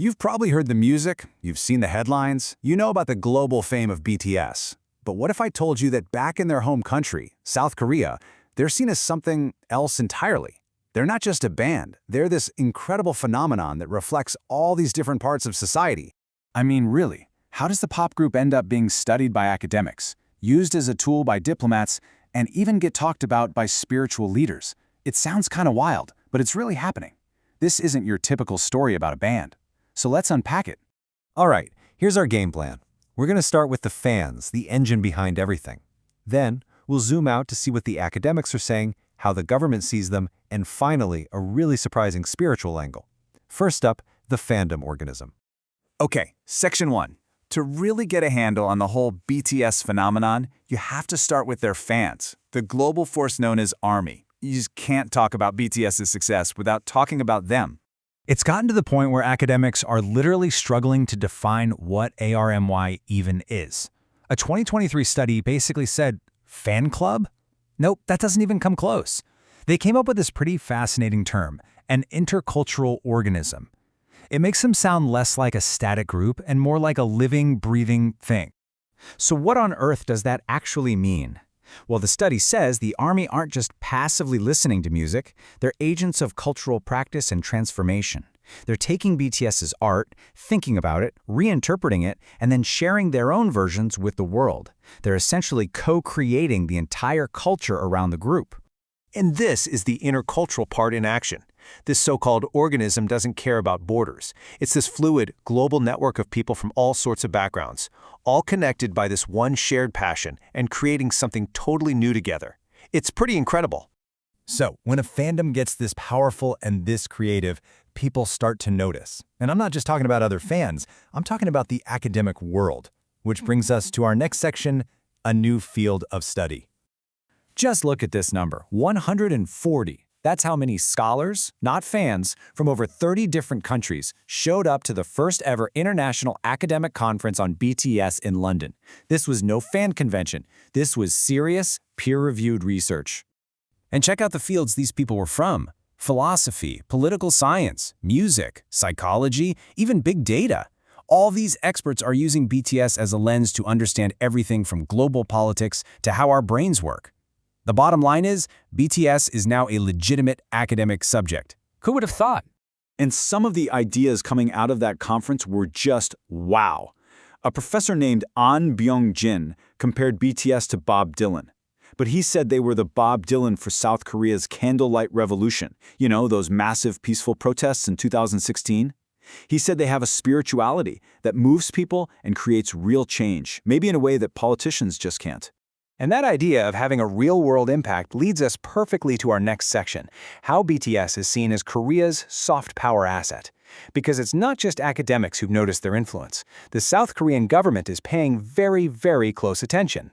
You've probably heard the music, you've seen the headlines, you know about the global fame of BTS. But what if I told you that back in their home country, South Korea, they're seen as something else entirely? They're not just a band, they're this incredible phenomenon that reflects all these different parts of society. I mean, really, how does the pop group end up being studied by academics, used as a tool by diplomats, and even get talked about by spiritual leaders? It sounds kind of wild, but it's really happening. This isn't your typical story about a band. So let's unpack it. All right, here's our game plan. We're going to start with the fans, the engine behind everything. Then, we'll zoom out to see what the academics are saying, how the government sees them, and finally, a really surprising spiritual angle. First up, the fandom organism. Okay, Section 1. To really get a handle on the whole BTS phenomenon, you have to start with their fans, the global force known as ARMY. You just can't talk about BTS's success without talking about them. It's gotten to the point where academics are literally struggling to define what ARMY even is. A 2023 study basically said, fan club? Nope, that doesn't even come close. They came up with this pretty fascinating term, an intercultural organism. It makes them sound less like a static group and more like a living, breathing thing. So what on earth does that actually mean? Well, the study says the ARMY aren't just passively listening to music, they're agents of cultural practice and transformation. They're taking BTS's art, thinking about it, reinterpreting it, and then sharing their own versions with the world. They're essentially co-creating the entire culture around the group. And this is the intercultural part in action. This so-called organism doesn't care about borders. It's this fluid, global network of people from all sorts of backgrounds, all connected by this one shared passion and creating something totally new together. It's pretty incredible. So, when a fandom gets this powerful and this creative, people start to notice. And I'm not just talking about other fans, I'm talking about the academic world. Which brings us to our next section, a new field of study. Just look at this number, 140. That's how many scholars, not fans, from over 30 different countries showed up to the first ever international academic conference on BTS in London. This was no fan convention. This was serious, peer-reviewed research. And check out the fields these people were from. Philosophy, political science, music, psychology, even big data. All these experts are using BTS as a lens to understand everything from global politics to how our brains work. The bottom line is, BTS is now a legitimate academic subject. Who would have thought? And some of the ideas coming out of that conference were just wow. A professor named An Byung-jin compared BTS to Bob Dylan. But he said they were the Bob Dylan for South Korea's candlelight revolution. You know, those massive peaceful protests in 2016? He said they have a spirituality that moves people and creates real change, maybe in a way that politicians just can't. And that idea of having a real-world impact leads us perfectly to our next section, how BTS is seen as Korea's soft power asset. Because it's not just academics who've noticed their influence. The South Korean government is paying very, very close attention.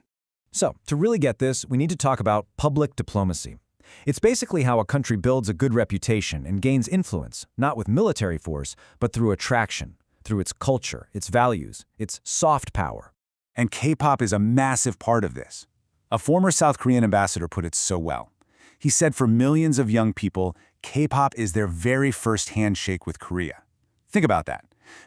So, to really get this, we need to talk about public diplomacy. It's basically how a country builds a good reputation and gains influence, not with military force, but through attraction, through its culture, its values, its soft power. And K-pop is a massive part of this. A former South Korean ambassador put it so well. He said for millions of young people, K-pop is their very first handshake with Korea. Think about that.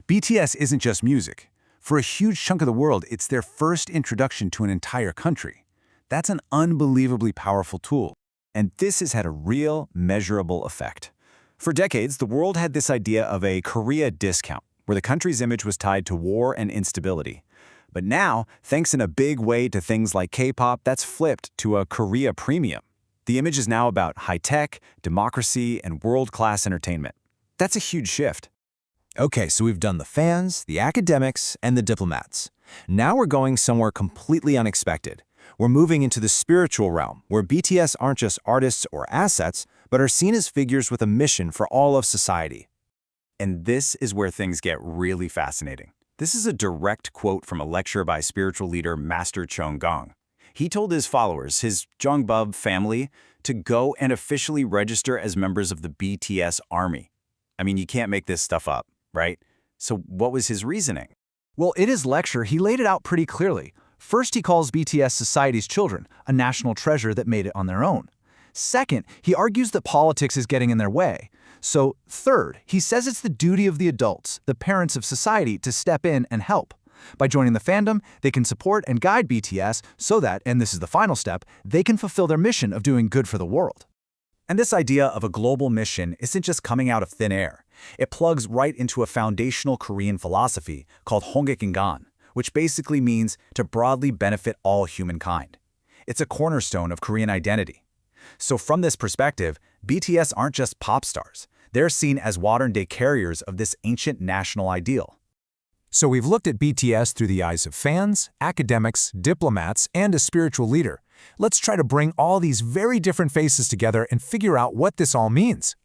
BTS isn't just music. For a huge chunk of the world, it's their first introduction to an entire country. That's an unbelievably powerful tool. And this has had a real, measurable effect. For decades, the world had this idea of a Korea discount, where the country's image was tied to war and instability. But now, thanks in a big way to things like K-pop, that's flipped to a Korea premium. The image is now about high-tech, democracy, and world-class entertainment. That's a huge shift. Okay, so we've done the fans, the academics, and the diplomats. Now we're going somewhere completely unexpected. We're moving into the spiritual realm, where BTS aren't just artists or assets, but are seen as figures with a mission for all of society. And this is where things get really fascinating. This is a direct quote from a lecture by spiritual leader Master Chung Gong. He told his followers, his Jongbub family, to go and officially register as members of the BTS army. I mean, you can't make this stuff up, right? So what was his reasoning? Well, in his lecture, he laid it out pretty clearly. First, he calls BTS society's children, a national treasure that made it on their own. Second, he argues that politics is getting in their way. So, third, he says it's the duty of the adults, the parents of society, to step in and help. By joining the fandom, they can support and guide BTS so that, and this is the final step, they can fulfill their mission of doing good for the world. And this idea of a global mission isn't just coming out of thin air. It plugs right into a foundational Korean philosophy called Hongik-ingan, which basically means to broadly benefit all humankind. It's a cornerstone of Korean identity. So from this perspective, BTS aren't just pop stars. They're seen as modern-day carriers of this ancient national ideal. So we've looked at BTS through the eyes of fans, academics, diplomats, and a spiritual leader. Let's try to bring all these very different faces together and figure out what this all means.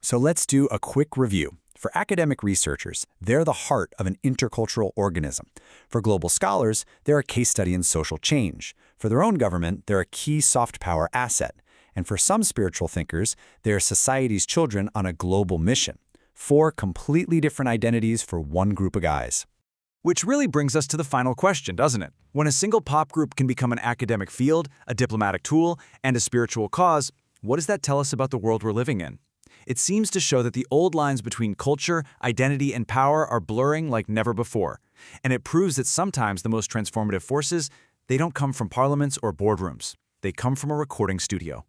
So let's do a quick review. For academic researchers, they're the heart of an intercultural organism. For global scholars, they're a case study in social change. For their own government, they're a key soft power asset. And for some spiritual thinkers, they're society's children on a global mission. 4 completely different identities for one group of guys. Which really brings us to the final question, doesn't it? When a single pop group can become an academic field, a diplomatic tool, and a spiritual cause, what does that tell us about the world we're living in? It seems to show that the old lines between culture, identity, and power are blurring like never before. And it proves that sometimes the most transformative forces, they don't come from parliaments or boardrooms. They come from a recording studio.